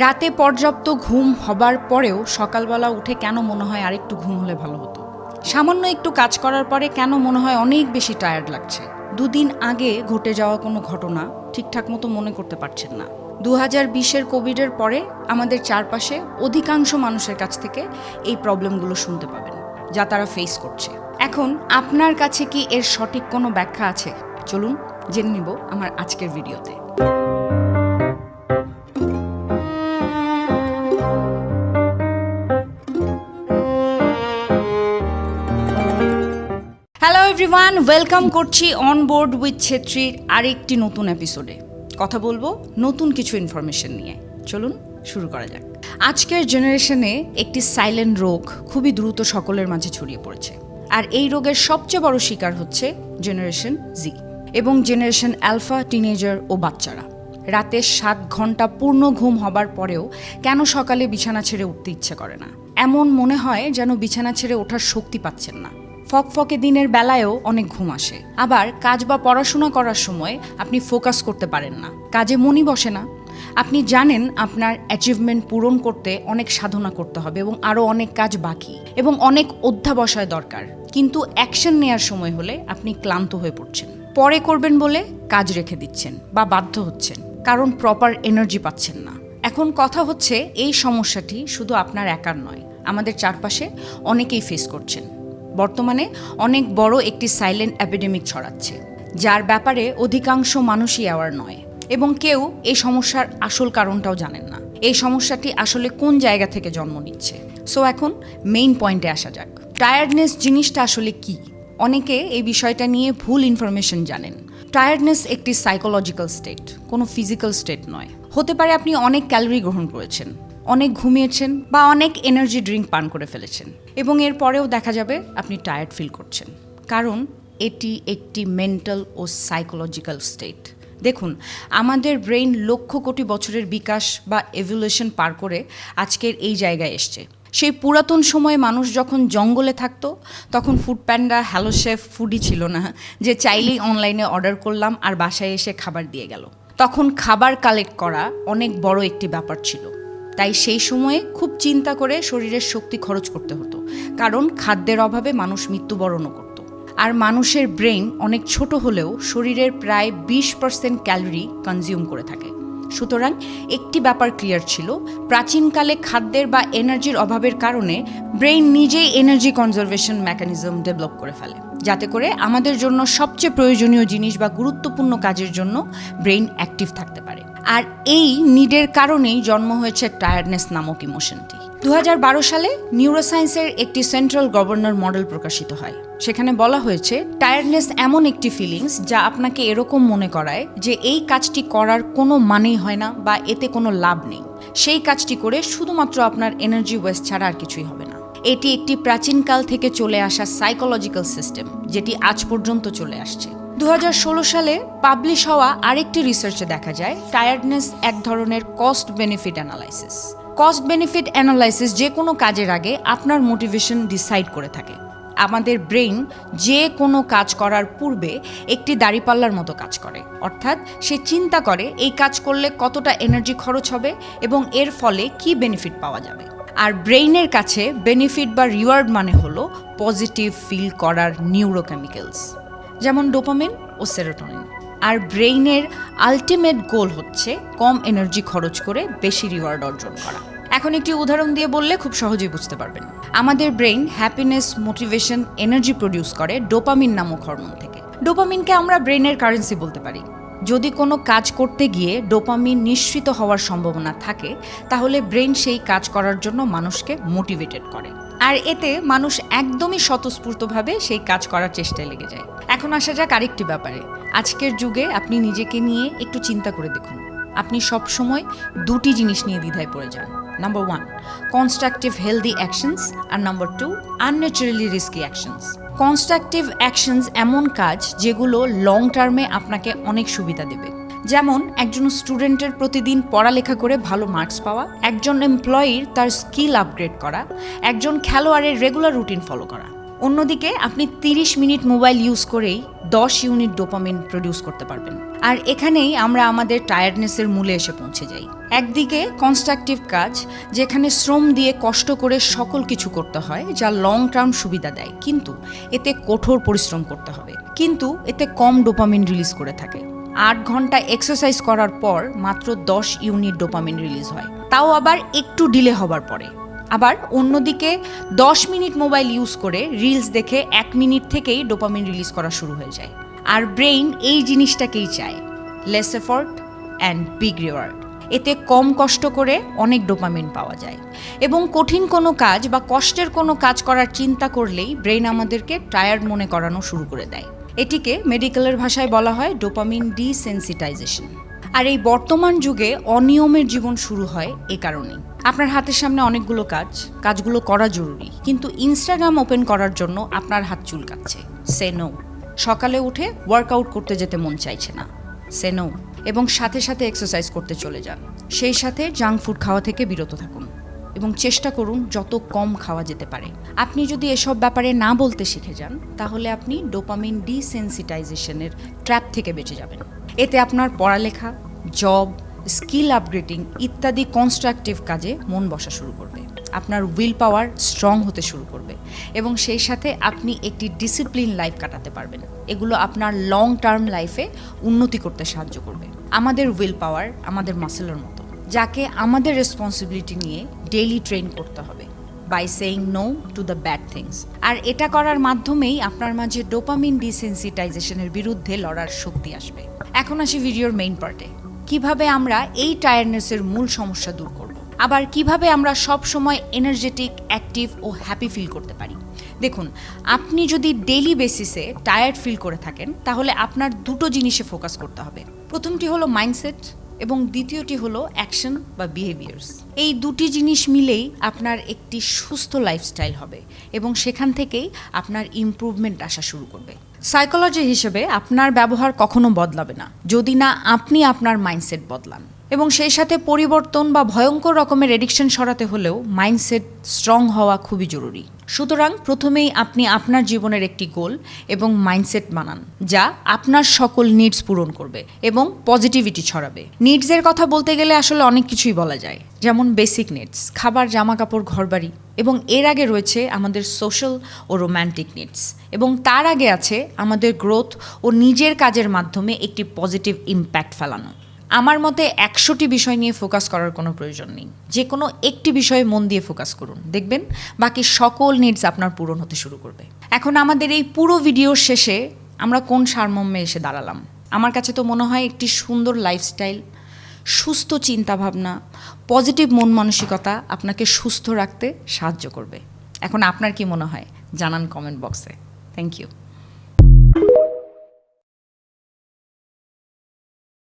রাতে পর্যাপ্ত ঘুম হবার পরেও সকালবেলা উঠে কেন মনে হয় আরেকটু ঘুম হলে ভালো হতো? সামান্য একটু কাজ করার পরে কেন মনে হয় অনেক বেশি টায়ার্ড লাগছে? দুদিন আগে ঘটে যাওয়া কোনো ঘটনা ঠিকঠাক মতো মনে করতে পারছেন না। 2020-এর কোভিডের পরে আমাদের চারপাশে অধিকাংশ মানুষের কাছ থেকে এই প্রবলেমগুলো শুনতে পাবেন, যা তারা ফেস করছে। এখন আপনার কাছে কি এর সঠিক কোনো ব্যাখ্যা আছে? চলুন জেনে নিব আমার আজকের ভিডিওতে। হ্যালো এভরিওয়ান, ওয়েলকাম করছি অন বোর্ড উইথ ছেত্রীর আরেকটি নতুন এপিসোডে। কথা বলবো নতুন কিছু ইনফরমেশন নিয়ে। চলুন শুরু করা যাক। আজকের জেনারেশনে একটি সাইলেন্ট রোগ খুবই দ্রুত সকলের মাঝে ছড়িয়ে পড়েছে, আর এই রোগের সবচেয়ে বড় শিকার হচ্ছে জেনারেশন জি এবং জেনারেশন অ্যালফা, টিনেজার ও বাচ্চারা। রাতে 7 ঘন্টা পূর্ণ ঘুম হবার পরেও কেন সকালে বিছানা ছেড়ে উঠতে ইচ্ছে করে না? এমন মনে হয় যেন বিছানা ছেড়ে ওঠার শক্তি পাচ্ছেন না। ফকফকে দিনের বেলায়ও অনেক ঘুম আসে। আবার কাজ বা পড়াশোনা করার সময় আপনি ফোকাস করতে পারেন না, কাজে মনই বসে না। আপনি জানেন আপনার অ্যাচিভমেন্ট পূরণ করতে অনেক সাধনা করতে হবে এবং আরও অনেক কাজ বাকি এবং অনেক অধ্যাবসায় দরকার, কিন্তু অ্যাকশন নেওয়ার সময় হলে আপনি ক্লান্ত হয়ে পড়ছেন। পরে করবেন বলে কাজ রেখে দিচ্ছেন বা বাধ্য হচ্ছেন, কারণ প্রপার এনার্জি পাচ্ছেন না। এখন কথা হচ্ছে, এই সমস্যাটি শুধু আপনার একার নয়, আমাদের চারপাশে অনেকেই ফেস করছেন। বর্তমানে অনেক বড় একটি সাইলেন্ট এপিডেমিক ছড়াচ্ছে, যার ব্যাপারে অধিকাংশ মানুষই অ্যাওয়ার নয় এবং কেউ এই সমস্যার আসল কারণটাও জানেন না। এই সমস্যাটি আসলে কোন জায়গা থেকে জন্ম নিচ্ছে? সো এখন মেইন পয়েন্টে আসা যাক। টায়ার্ডনেস জিনিসটা আসলে কি? অনেকে এই বিষয়টা নিয়ে ভুল ইনফরমেশন জানেন। টায়ার্ডনেস একটি সাইকোলজিক্যাল স্টেট, কোনো ফিজিক্যাল স্টেট নয়। হতে পারে আপনি অনেক ক্যালোরি গ্রহণ করেছেন, অনেক ঘুমিয়েছেন বা অনেক এনার্জি ড্রিঙ্ক পান করে ফেলেছেন এবং এর পরেও দেখা যাবে আপনি টায়ার্ড ফিল করছেন, কারণ এটি একটি মেন্টাল ও সাইকোলজিক্যাল স্টেট। দেখুন, আমাদের ব্রেইন লক্ষ কোটি বছরের বিকাশ বা এভলিউশন পার করে আজকের এই জায়গায় এসছে। সেই পুরাতন সময়ে মানুষ যখন জঙ্গলে থাকতো, তখন ফুড প্যান্ডা, হ্যালো শেফ ফুডই ছিল না, যে চাইলেই অনলাইনে অর্ডার করলাম আর বাসায় এসে খাবার দিয়ে গেল। তখন খাবার কালেক্ট করা অনেক বড় একটি ব্যাপার ছিল, তাই সেই সময়ে খুব চিন্তা করে শরীরের শক্তি খরচ করতে হতো, কারণ খাদ্যের অভাবে মানুষ মৃত্যুবরণও করত। আর মানুষের ব্রেইন অনেক ছোট হলেও শরীরের প্রায় 20% ক্যালোরি কনজিউম করে থাকে। সুতরাং একটি ব্যাপার ক্লিয়ার ছিল, প্রাচীনকালে খাদ্যের বা এনার্জির অভাবের কারণে ব্রেইন নিজেই এনার্জি কনজারভেশন মেকানিজম ডেভেলপ করে ফেলে, যাতে করে আমাদের জন্য সবচেয়ে প্রয়োজনীয় জিনিস বা গুরুত্বপূর্ণ কাজের জন্য ব্রেইন অ্যাক্টিভ থাকতে পারে। আর এই নিডের কারণেই জন্ম হয়েছে টায়ার্ডনেস নামক ইমোশনটি। 2012 সালে নিউরোসায়েন্সের একটি সেন্ট্রাল গভর্নর মডেল প্রকাশিত হয়। সেখানে বলা হয়েছে, টায়ার্ডনেস এমন একটি ফিলিংস যা আপনাকে এরকম মনে করায় যে এই কাজটি করার কোনো মানেই হয় না বা এতে কোনো লাভ নেই। সেই কাজটি করে শুধুমাত্র আপনার এনার্জি ওয়েস্ট ছাড়া আর কিছুই হবে না। এটি একটি প্রাচীনকাল থেকে চলে আসা সাইকোলজিক্যাল সিস্টেম, যেটি আজ পর্যন্ত চলে আসছে। 2016 সালে পাবলিশ হওয়া আরেকটি রিসার্চে দেখা যায়, টায়ার্ডনেস এক ধরনের cost benefit analysis. Cost benefit analysis যে কোনো কাজের আগে আপনার মোটিভেশন ডিসাইড করে থাকে। আমাদের ব্রেইন যে কোনো কাজ করার পূর্বে একটি দাঁড়িপাল্লার মতো কাজ করে, অর্থাৎ সে চিন্তা করে এই কাজ করলে কতটা এনার্জি খরচ হবে এবং এর ফলে কি বেনিফিট পাওয়া যাবে। আর ব্রেইনের কাছে বেনিফিট বা রিওয়ার্ড মানে হলো পজিটিভ ফিল করার নিউরোকেমিক্যালস, যেমন ডোপামিন ও সেরোটোনিন। আর ব্রেইনের আলটিমেট গোল হচ্ছে কম এনার্জি খরচ করে বেশি রিওয়ার্ড অর্জন করা। এখন একটি উদাহরণ দিয়ে বললে খুব সহজেই বুঝতে পারবেন। আমাদের brain happiness, motivation, energy produce করে ডোপামিন নামক হরমোন থেকে। ডোপামিনকে আমরা ব্রেইনের কারেন্সি বলতে পারি। যদি কোনো কাজ করতে গিয়ে ডোপামিন নিঃসৃত হওয়ার সম্ভাবনা থাকে, তাহলে ব্রেইন সেই কাজ করার জন্য মানুষকে মোটিভেটেড করে, আর এতে মানুষ একদমই স্বতঃস্ফূর্তভাবে সেই কাজ করার চেষ্টায় লেগে যায়। এখন আসা যাক আরেকটি ব্যাপারে। আজকের যুগে আপনি নিজেকে নিয়ে একটু চিন্তা করে দেখুন, আপনি সবসময় দুটি জিনিস নিয়ে দ্বিধায় পড়ে যান। নাম্বার 1, কনস্ট্রাকটিভ হেলদি অ্যাকশনস, আর number 2, unnaturally risky actions. Constructive actions এমন কাজ যেগুলো লং টার্মে আপনাকে অনেক সুবিধা দেবে, যেমন একজন স্টুডেন্টের প্রতিদিন পড়ালেখা করে ভালো মার্কস পাওয়া, একজন এমপ্লয়ির তার স্কিল আপগ্রেড করা, একজন খেলোয়াড়ের রেগুলার রুটিন ফলো করা। অন্যদিকে আপনি 30 মিনিট মোবাইল ইউজ করেই 10 ইউনিট ডোপামিন প্রডিউস করতে পারবেন। আর এখানেই আমরা আমাদের টায়ার্ডনেসের মূলে এসে পৌঁছে যাই। একদিকে কনস্ট্রাকটিভ কাজ, যেখানে শ্রম দিয়ে কষ্ট করে সকল কিছু করতে হয়, যা লং টার্ম সুবিধা দেয়, কিন্তু এতে কঠোর পরিশ্রম করতে হবে, কিন্তু এতে কম ডোপামিন রিলিজ করে থাকে। 8 ঘন্টা এক্সারসাইজ করার পর মাত্র 10 ইউনিট ডোপামিন রিলিজ হয়, তাও আবার একটু ডিলে হবার পরে। আবার অন্যদিকে 10 মিনিট মোবাইল ইউজ করে রিলস দেখে 1 মিনিট থেকেই ডোপামিন রিলিজ করা শুরু হয়ে যায়। আর ব্রেইন এই জিনিসটাকেই চায়, less effort and big reward. এতে কম কষ্ট করে অনেক ডোপামিন পাওয়া যায়, এবং কঠিন কোনো কাজ বা কষ্টের কোনো কাজ করার চিন্তা করলেই ব্রেইন আমাদেরকে টায়ার্ড মনে করানো শুরু করে দেয়। এটিকে মেডিকেলের ভাষায় বলা হয় ডোপামিন ডিসেনসিটাইজেশন। আর এই বর্তমান যুগে অনিয়মের জীবন শুরু হয় এ কারণেই। আপনার হাতের সামনে অনেকগুলো কাজগুলো করা জরুরি, কিন্তু ইনস্টাগ্রাম ওপেন করার জন্য আপনার হাত চুলকাচ্ছে, সে নো। সকালে উঠে ওয়ার্কআউট করতে যেতে মন চাইছে না, সে নো। এবং সাথে সাথে এক্সারসাইজ করতে চলে যান। সেই সাথে জাঙ্ক ফুড খাওয়া থেকে বিরত থাকুন এবং চেষ্টা করুন যত কম খাওয়া যেতে পারে। আপনি যদি এসব ব্যাপারে না বলতে শিখে যান, তাহলে আপনি ডোপামিন ডিসেনসিটাইজেশনের ট্র্যাপ থেকে বেঁচে যাবেন। এতে আপনার পড়ালেখা, জব, স্কিল আপগ্রেডিং ইত্যাদি কনস্ট্রাকটিভ কাজে মন বসা শুরু করবে। আপনার উইল পাওয়ার স্ট্রং হতে শুরু করবে, এবং সেই সাথে আপনি একটি ডিসিপ্লিন লাইফ কাটাতে পারবেন। এগুলো আপনার লং টার্ম লাইফে উন্নতি করতে সাহায্য করবে। আমাদের উইল পাওয়ার আমাদের মাসেলের মতো, যাকে আমাদের রেসপন্সিবিলিটি নিয়ে ডেইলি ট্রেন করতে হবে, by saying no to the bad things. আর এটা করার মাধ্যমেই আপনার মাঝে ডোপামিন ডিসেনসিটাইজেশনের বিরুদ্ধে লড়ার শক্তি আসবে। এখন আসি ভিডিওর মেইন পার্টে। কিভাবে আমরা এই টায়ার্ডনেসের মূল সমস্যা দূর করব, আবার কিভাবে আমরা সব সময় এনার্জেটিক, অ্যাক্টিভ ও হ্যাপি ফিল করতে পারি। দেখুন, আপনি যদি ডেইলি বেসিসে টায়ার্ড ফিল করে থাকেন, তাহলে আপনার দুটো জিনিসে ফোকাস করতে হবে। প্রথমটি হলো মাইন্ডসেট, এবং দ্বিতীয়টি হলো অ্যাকশন বা বিহেভিয়ার্স। এই দুটি জিনিস মিলেই আপনার একটি সুস্থ লাইফস্টাইল হবে, এবং সেখান থেকেই আপনার ইমপ্রুভমেন্ট আসা শুরু করবে। সাইকোলজি হিসেবে আপনার ব্যবহার কখনো বদলাবে না যদি না আপনি আপনার মাইন্ডসেট বদলান, এবং সেই সাথে পরিবর্তন বা ভয়ঙ্কর রকমের এডিকশন সরাতে হলেও মাইন্ডসেট স্ট্রং হওয়া খুবই জরুরি। সুতরাং প্রথমেই আপনি আপনার জীবনের একটি গোল এবং মাইন্ডসেট বানান, যা আপনার সকল নিডস পূরণ করবে এবং পজিটিভিটি ছড়াবে। নিডসের কথা বলতে গেলে আসলে অনেক কিছুই বলা যায়, যেমন বেসিক নিডস, খাবার, জামা কাপড়, ঘরবাড়ি, এবং এর আগে রয়েছে আমাদের সোশ্যাল ও রোম্যান্টিক নিডস, এবং তার আগে আছে আমাদের গ্রোথ ও নিজের কাজের মাধ্যমে একটি পজিটিভ ইম্প্যাক্ট ফেলানো। আমার মতে 100টি বিষয় নিয়ে ফোকাস করার কোনো প্রয়োজন নেই। যে কোনো একটি বিষয়ে মন দিয়ে ফোকাস করুন, দেখবেন বাকি সকল নিডস আপনার পূরণ হতে শুরু করবে। এখন আমাদের এই পুরো ভিডিওর শেষে আমরা কোন সারমর্মে এসে দাঁড়ালাম? আমার কাছে তো মনে হয় একটি সুন্দর লাইফস্টাইল, সুস্থ চিন্তাভাবনা, পজিটিভ মন মানসিকতা আপনাকে সুস্থ রাখতে সাহায্য করবে। এখন আপনার কি মনে হয় জানান কমেন্ট বক্সে। Thank you.